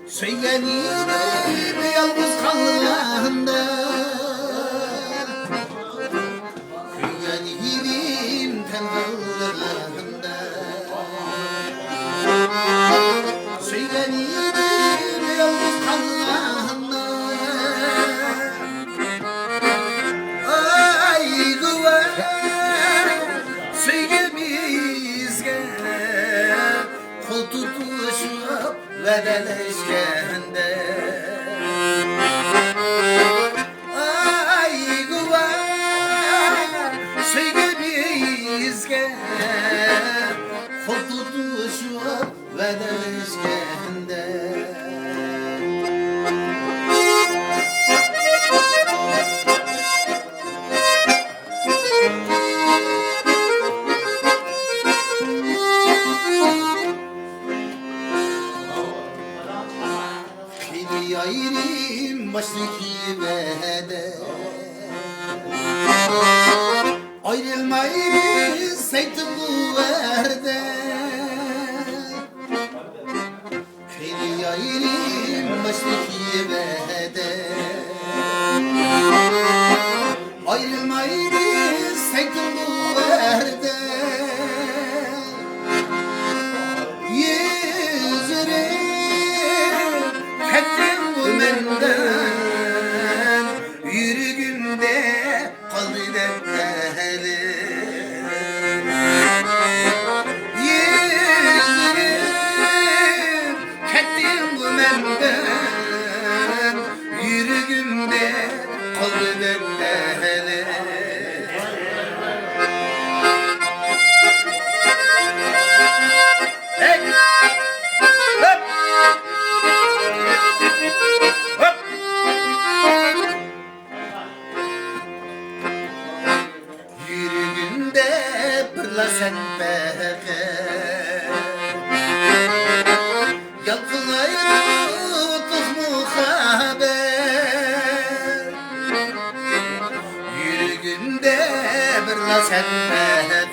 Söylenir yalnız kalganda Söylenir tenhalganda Söylenir yalnız kalganda Ay güven söylemizge Kol tutuşup vedeleşkende Ay güven söylemizge Kol tutuşup vedeleşkende Yayrim baştaki vede Ayrılmayız seytı bu verde Fili yayrim baştaki vede Ayrılmayız seytı bu verde Benden yürügümde kalbim ehli Yüzüm kettim bu menden yürügümde kalbim ehli Pırla sen beke Yalkılaydı tuğmu haber Yürügünde pırla sen beke